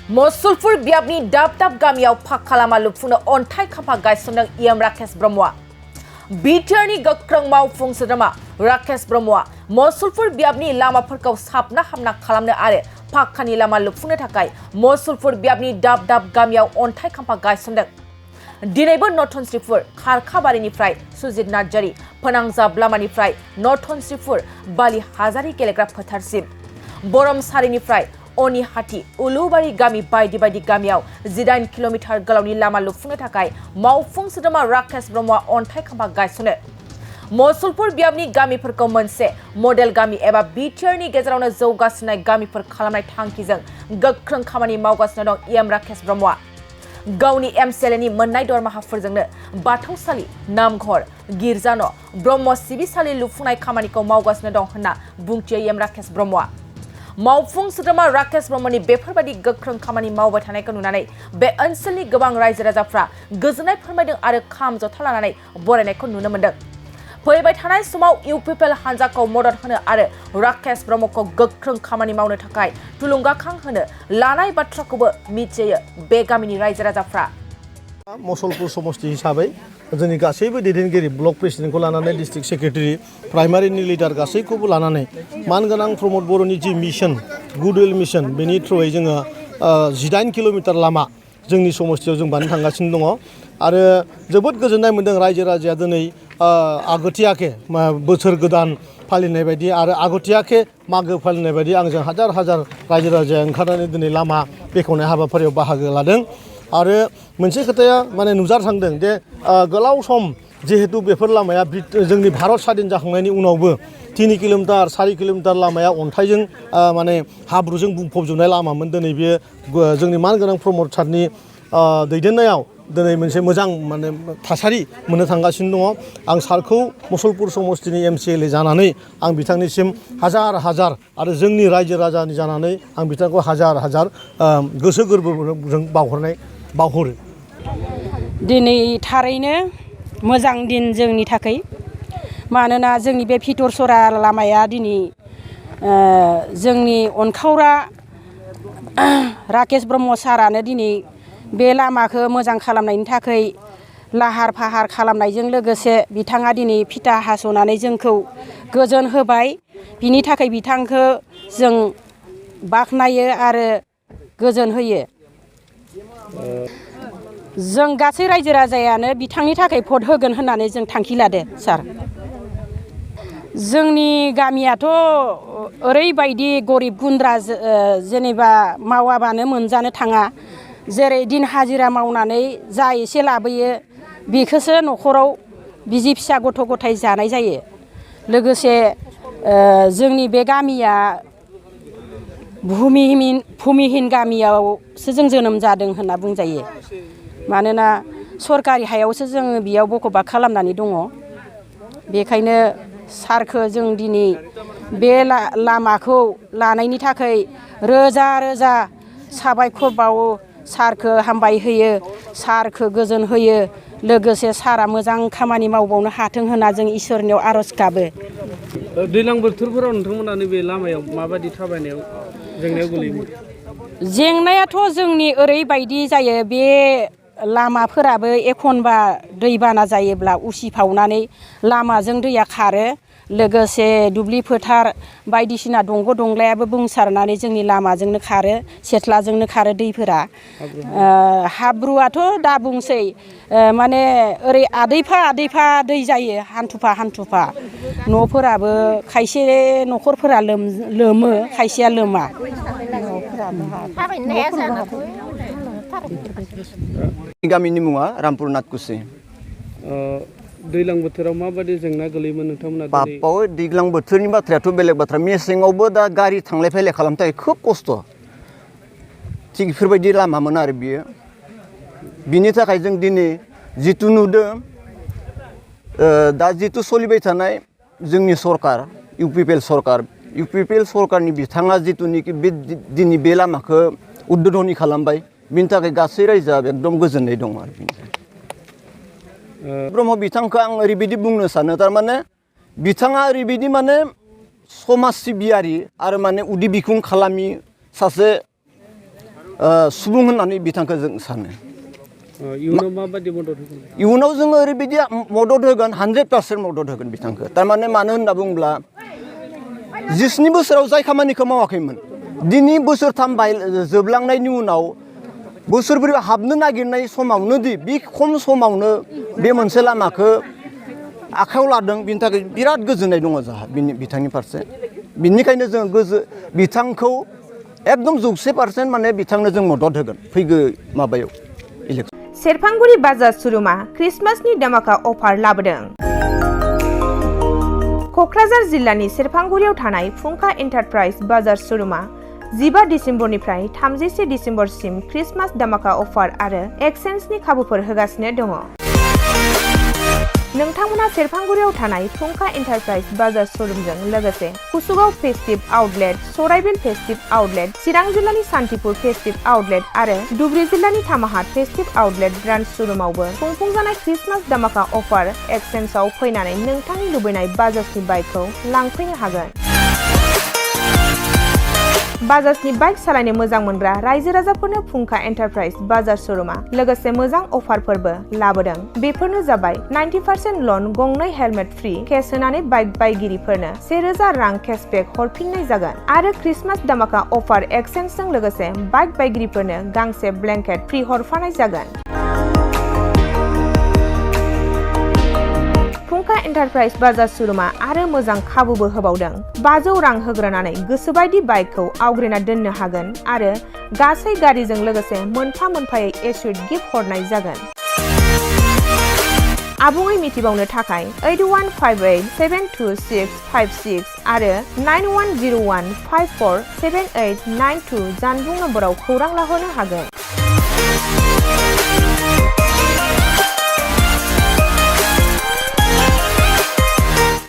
मसुलपुर बियाबनि दाब गामियाव फाक्का लामा लुफुंनो अन्थाइ खाम्फा गायसनदों इएम राकेश ब्रह्मआ बिटिआरनि गोख्रों मावफुं सोद्रोमा राकेश ब्रह्मआ मसुलपुर बियाबनि लामाफोरखौ साबना हामना खालामनो आरो फाक्कानि लामा लुफुंनो थाखाय मसुलपुर बियाबनि दाब गामियाव अन्थाइ खाम्फा गायसनदों। दिनैबो नथनस्रिपुर खारखाबारिनिफ्राय सुजित नार्जारी फोनांजाब लामानिफ्राय नथनस्रिपुर बालि हाजारी गेलेग्रा फोथारसिम बरमसारिनिफ्राय अनिहाटी उलुबारी गामि बायदि गामियाव 18 किल'मिटार गोलावनि लामा लुफुंनो थाखाय मावफुं सोद्रोमा राकेश ब्रह्मआ अन्थाइ खाम्फा गायसनो। मसुलपुर बियाबनि गामिफोरखौ मोनसे मडेल गामि एबा बिटिआरनि गेजेरावनो जौगासिननाय गामिफोर खालामनाय थांखिजों गोख्रों खामानि मावगासिनो दं इएम राकेश ब्रह्मआ। गावनि एमसिएलएनि मोननाय दरमाहाफोरजोंनो बाथौसालि नामघर गिर्जा न' ब्रह्म सिबिसालि लुफुंनाय खामानिखौ मावगासिनो दं होनना बुंथियो इएम राकेश ब्रह्मआ। मावफुं सोद्रोमा राकेश ब्रह्मनि बेफोरबायदि गोख्रों खामानि मावबाय थानायखौ नुनानै बे ओनसोलनि गोबां रायजो राजाफ्रा गोजोननाय फोरमायदों आरो खाम जथा लानानै बरायनायखौ नुनो मोन्दों। फैबाय थानाय समाव इउपिपिएल हान्जाखौ मदद होनो आरो राकेश ब्रह्मखौ गोख्रों खामानि मावनो थाखाय थुलुंगाखां होनो लानाय बाथ्राखौबो मिथियो बे गामिनि रायजो राजाफ्रा। मसलपुर समष्टि हिसाबै जोंनि गासैबो दैदेनगिरि ब्लक प्रेसिडेन्टखौ लानानै डिस्ट्रिक्ट सेक्रेटारि प्राइमारिनि लिडार गासैखौबो लानानै मानगोनां प्रमद बर'नि जि मिशन गुडविल मिशन बेनि थ्रुयै जोङो 18 किल'मिटार लामा जोंनि समष्टियाव जों बानायनो थांगासिनो दङ आरो जोबोद गोजोननाय मोन्दों रायजो राजाया दिनै आगोथियाखे बोसोर गोदान फालिनाय बायदि आरो आगोथियाखे मागो फालिनाय बायदि आंजों हाजार रायजो राजाया ओंखारनानै दिनै लामा बेखेवनाय हाबाफारियाव बाहागो लादों। आरो मोनसे खोथाया माने नुजाखांदों जे गोलाव सम जिहेतु बेफोर लामाया जोंनि भारत स्वाधीन जाखांनायनि उनावबो 3 किल'मिटार 4 किल'मिटार लामाया अन्थाइजों माने हाब्रुजों बुंफबजोबनाय लामामोन। दिनै बेयो जोंनि मानगोनां प्रमद सारनि दैदेननायाव दिनै मोनसे मोजां माने थासारि मोननो थांगासिनो दङ। आं सारखौ मसलपुर समष्टिनि एमसिएलए जानानै आं बिथांनिसिम हाजार आरो जोंनि रायजो राजानि जानानै आं बिथांखौ हाजार गोसो गोरबोजों बावहरो। दिनै थारैनो मोजां दिन जोंनि थाखाय, मानोना जोंनि बे भितरसरा लामाया दिनै जोंनि अनखावरा राकेश ब्रह्म सारानो दिनै बे लामाखौ मोजां खालामनायनि थाखाय लाहार फाहार खालामनायजों लोगोसे बिथाङा दिनै फिथा हास'नानै जोंखौ गोजोन होबाय। बिनि थाखाय बिथांखौ जों बाख्नायो आरो गोजोन होयो। जों गासै रायजो राजायानो बिथांनि थाखाय भट होगोन होननानै जों थांखि लादो सार। जोंनि गामियाथ' ओरैबायदि गरिब गुन्द्रा जेनेबा मावाबानो मोनजानो थाङा। जेरै दिन हाजिरा मावनानै जा एसे लाबोयो बेखौसो न'खराव बिसि फिसा गथ' गथाय जानाय जायो। लोगोसे जोंनि बे गामिया भुमिहीन गामियावसो जों जोनोम जादों होनना बुंजायो। मानोना सरकारि हायावसो जोङो बेयाव बखबाक खालामनानै दङ। बेखायनो सारखौ जों दिनै बे लामाखौ लानायनि थाखाय रोजा साबायखर बावो। सारखौ हामबाय होयो, सारखौ गोजोन होयो। लोगोसे सारा मोजां खामानि मावबावनो हाथों होनना जों इसोरनियाव आर'ज गाबो। दैज्लां बोथोरफोराव नोंथांमोना नैबे लामायाव माबायदि थाबायनायाव जेंनायाव गोलैयो? जेंनायाथ' जोंनि ओरैबायदि जायो, बे लामाफोराबो एखनबा दैबाना जायोब्ला उसिफावनानै लामाजों दैया खारो। लोगोसे दुब्लि फोथार बायदिसिना दंग' दंलायाबो बुंसारनानै जोंनि लामाजोंनो खारो, सेथ्लाजोंनो खारो दैफोरा। हाब्रुआथ' दा बुंसै, माने ओरै आदैफा दै जायो, हान्थुफा न'फोराबो खायसे न'खरफोरा लोमो, खायसेया लोमा। गामिनि मुङा रामपुर नाथकुसि। दैज्लां बोथोराव माबायदि जेंना गोलैयोमोन नोंथांमोना? बापाव दैज्लां बोथोरनि बाथ्रायाथ' बेलेग बाथ्रा, मेसेङावबो दा गारि थांलाय फैलाय खालामनो थाखाय खोब खस्थ'। थिग बेफोरबायदि लामामोन आरो बियो। बिनि थाखाय जों दिनै जिथु नुदों दा जिथु सोलिबाय थानाय जोंनि सरकार इउपिपिएल सरकारनि बिथाङा जिथुनिखि दिनै बे लामाखौ उद्बोधनि खालामबाय, बिनि थाखाय गासै रायजोआ एकदम गोजोननाय दं आरो। ब्रह्म बिथांखौ आं ओरैबायदि बुंनो सानो, थारमाने बिथाङा ओरैबायदि माने समाज सिबियारि आरो माने उदै बिखुं खालामि सासे सुबुं होननानै बिथांखौ जों सानो इयुनाव माबायदि मदद होगोन इयुनाव जोङो ओरैबायदि मदद होगोन 100% मदद होगोन बिथांखौ थारमाने मानो होनना बुङोब्ला 19 बोसोराव जाय खामानिखौ मावाखैमोन दिनै बोसोरथाम जोबलांनायनि उनाव बोसोरब्रै हाबनो नागिरनाय समावनो दि बे खम समावनो बे मोनसे लामाखौ आखायाव लादों बिनि थाखाय बिराद गोजोननाय दङ जोंहा बिथांनि फारसे बिनिखायनो जों बिथांखौ एकदम 100% माने बिथांनो जों मदद होगोन फैगौ माबायाव इलेक्सन सेरफांगुरि बाजार शोरुमा क्रिसमासनि दामाका अफार लाबोदों। क'क्राझार जिल्लानि सेरफांगुरियाव थानाय फुंखा एन्टारप्राइज बाजार शोरुमा 15 डिसेम्बरनिफ्राय 31 डिसेम्बरसिम क्रिसमास दामाका अफार आरो एक्सचेन्जनि खाबुफोर होगासिनो दङ। नोंथांमोना सेरफांगुरियाव थानाय फुंखा एन्टारप्राइज बाजार शोरुमजों लोगोसे कुसुगाव फेस्टिभ आउटलेट, सराइबिल फेस्टिभ आउटलेट, चिरां जिल्लानि सान्तिपुर फेस्टिभ आउटलेट आरो धुबरी जिल्लानि थामाहाट फेस्टिभ आउटलेट ब्रान्च शोरुमावबो खुंफुंजानाय क्रिसमास दामाका अफार एक्सचेन्जआव फैनानै नोंथांनि लुबैनाय बाजाजनि बाइकखौ लांफैनो हागोन। बाजाजनि बाइक सालायनो मोजां मोनग्रा रायजो राजाफोरनो फुंखा एन्टारप्राइज बाजार शोरुमा लोगोसे मोजां अफारफोरबो लाबोदों। बेफोरनो जाबाय 90% लन, गंनै हेलमेट फ्रि, केस होनानै बाइक बायगिरिफोरनो 1000 रां केशबेक हरफिननाय जागोन आरो क्रिसमास दामाका अफार एक्सचेन्जजों लोगोसे बाइक बायगिरिफोरनो गांसे ब्लेंकेट फ्रि हरफानाय जागोन। फुंखा एन्टारप्राइज बाजार शोरुमा आरो मोजां खाबुबो होबावदों। 500 रां होग्रोनानै गोसोबायदि बाइकखौ आवग्रिना दोननो हागोन आरो गासै गारिजों लोगोसे मोनफा मोनफायै एसुइट गिफ्ट हरनाय जागोन। आबुङै मिथिबावनो थाखाय 8158726656 आरो 9101547892 जानबुं नम्बराव खौरां लाहरनो हागोन।